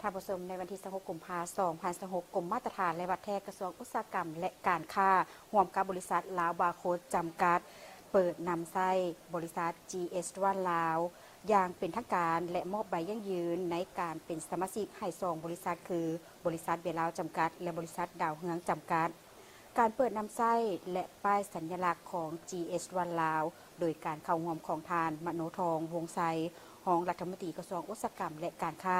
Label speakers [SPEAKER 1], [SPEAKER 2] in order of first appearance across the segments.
[SPEAKER 1] ท่านผู้ชมในวันที่16กุมภาพันธ์2026กรมมาตรฐานและวัดแทกระทรวงอุตสาหกรรมและการค้าร่วมกับบริษัทลาวบาร์โค้ดจำกัดเปิดนำไส้บริษัท GS1 ลาวอย่างเป็นทางการและมอบใบยั่งยืนในการเป็นสมาชิกให้2บริษัทคือบริษัทเบียร์ลาวจำกัดและบริษัทดาวเฮืองจำกัดการเปิดนำไส้และป้ายสัญลักษณ์ของ GS1 ลาวโดยการเข้าร่วมของทานมโนทองวงไซรองรัฐมนตรีกระทรวงอุตสาหกรรมและการค้า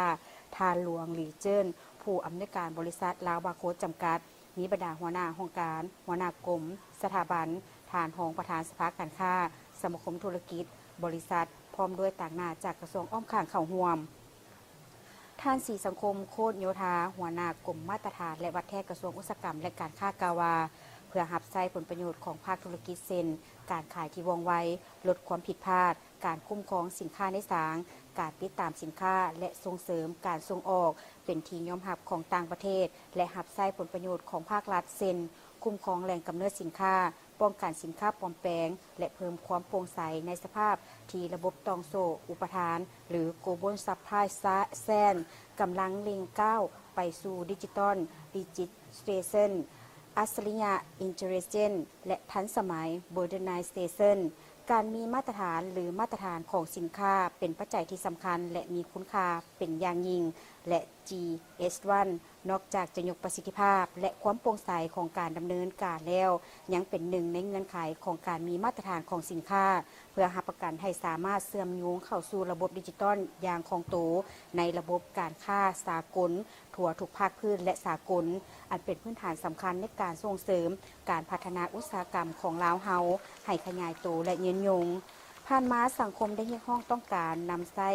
[SPEAKER 1] ทานหลวงหลีเจิ้นผู้อำนวยการบริษัทลาวบาร์โค้ดจำกัดมีบรรดาหัวหน้าองค์การหัวหน้ากรมสถาบันทานรองประธานสภาการค้าสมาคมธุรกิจบริษัทพร้อมด้วยต่างหน้าจากกระทรวงอ้อมข้างเข้าร่วมท่านศรีสังคมโคตรโยธาหัวหน้ากรมมาตรฐานและวัดแทกกระทรวงอุตสาหกรรมและการค้ากาวาเพื่อหับไส้ผลประโยชน์ของภาคธุรกิจเซ็นการขายที่ว่องไวลดความผิดพลาดการคุ้มครองสินค้าในสางการติดตามสินค้าและส่งเสริมการส่งออกเป็นที่ยอมรับของต่างประเทศและหับไส้ผลประโยชน์ของภาครัฐเซ็นคุ้มครองแหล่งกำเนิดสินค้าป้องกันสินค้าปลอมแปลงและเพิ่มความโปร่งใสในสภาพที่ระบบตองโซอุปทานหรือ Global Supply Chain กำลังเล็งก้าวไปสู่ดิจิตอลดิจิทัลเซนอัจฉริยะ Intelligent และทันสมัย Modernization การมีมาตรฐานหรือมาตรฐานของสินค้าเป็นปัจจัยที่สำคัญและมีคุณค่าเป็นอย่างยิ่งและ GS1 นอกจากจะยกประสิทธิภาพและความโปร่งใสของการดำเนินการแล้วยังเป็นหนึ่งในเงื่อนไขของการมีมาตรฐานของสินค้าเพื่อรับประกันให้สามารถเชื่อมโยงเข้าสู่ระบบดิจิตอลอย่างคล่องตัวในระบบการค้าสากลทั่วทุกภาคพื้นและสากลอันเป็นพื้นฐานสำคัญในการส่งเสริมการพัฒนาอุตสาหกรรมของลาวเฮาให้ขยายตัวและยืนยงผ่านมาสังคมได้เรียกร้องต้องการนำไส้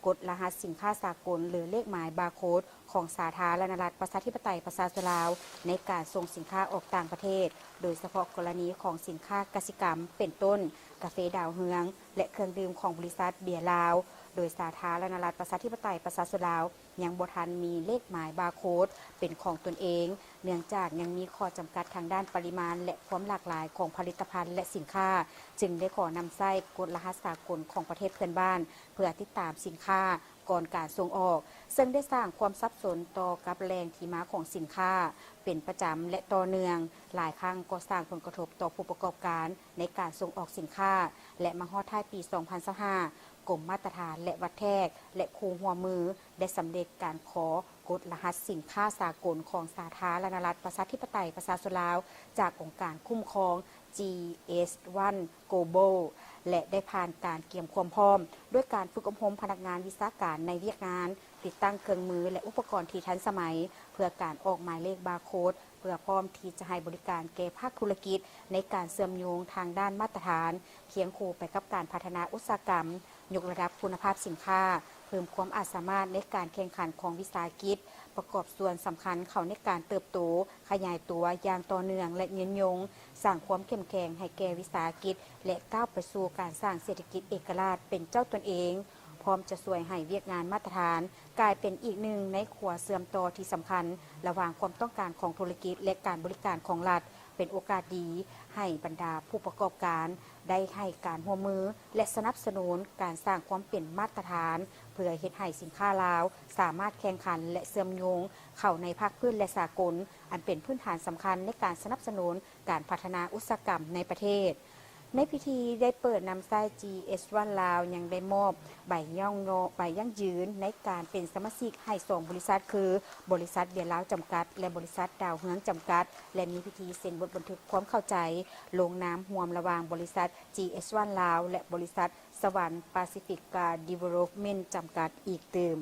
[SPEAKER 1] กฎรหัสสินค้าสากลหรือเลขหมายบาร์โค้ดของสาธารณรัฐประชาธิปไตยประชาชนลาวในการส่งสินค้าออกต่างประเทศโดยเฉพาะกรณีของสินค้ากสิกรรมเป็นต้นกาแฟดาวเฮืองและเครื่องดื่มของบริษัทเบียร์ลาวโดยสาธารณรัฐประชาธิปไตยประชาชนลาวยังบ่ทันมีเลขหมายบาร์โค้ดเป็นของตนเองเนื่องจากยังมีข้อจำกัดทางด้านปริมาณและความหลากหลายของผลิตภัณฑ์และสินค้าจึงได้ขอนำไส้กฎรหัสสากลของประเทศเพื่อนบ้านเพื่อติดตามสินค้าก่อนการส่งออกซึ่งได้สร้างความสับสนต่อกับแหล่งที่มาของสินค้าเป็นประจำและต่อเนื่องหลายครั้งก็สร้างผลกระทบต่อผู้ประกอบการในการส่งออกสินค้าและมาฮอดท้ายปี 2025 กรมมาตรฐานและวัดแทกและคู่หัวมือได้สำเร็จการขอกฎรหัสสินค้าสากลของสาธารณรัฐประชาธิปไตยประชาชนลาวจากองค์การคุ้มครอง GS1 Global และได้ผ่านการเตรียมความพร้อมด้วยการฝึกอบรมพนักงานวิชาการในเวียกงานติดตั้งเครื่องมือและอุปกรณ์ที่ทันสมัยเพื่อการออกหมายเลขบาร์โค้ดเพื่อพร้อมที่จะให้บริการแก่ภาคธุรกิจในการเชื่อมโยงทางด้านมาตรฐานเคียงคู่ไปกับการพัฒนาอุตสาหกรรมยกระดับคุณภาพสินค้าเพิ่มความอาจสามารถในการแข่งขันของวิสาหกิจประกอบส่วนสำคัญเข้าในการเติบโตขยายตัวอย่างต่อเนื่องและยืนยงสร้างความเข้มแข็งให้แก่วิสาหกิจและก้าวไปสู่การสร้างเศรษฐกิจเอกราชเป็นเจ้าตนเองพร้อมจะช่วยให้เวียกงานมาตรฐานกลายเป็นอีกหนึ่งในขัวเสื่อมต่อที่สำคัญระหว่างความต้องการของธุรกิจและการบริการของรัฐเป็นโอกาสดีให้บรรดาผู้ประกอบการได้ให้การร่วมมือและสนับสนุนการสร้างความเป็นมาตรฐานเพื่อเฮ็ดให้สินค้าลาวสามารถแข่งขันและเชื่อมโยงเข้าในภาคพื้นและสากลอันเป็นพื้นฐานสำคัญในการสนับสนุนการพัฒนาอุตสาหกรรมในประเทศในพิธีได้เปิดนำไส้ GS1 ลาวยังได้มอบใบยั่งยืนในการเป็นสมาชิกให้2บริษัทคือบริษัทเบียร์ลาวจำกัดและบริษัทดาวเฮืองจำกัดและมีพิธีเซ็นบทบันทึกความเข้าใจลงนามร่วมระหว่างบริษัท GS1 ลาวและบริษัทสวรรค์แปซิฟิกดีเวลลอปเมนต์จำกัดอีกเติม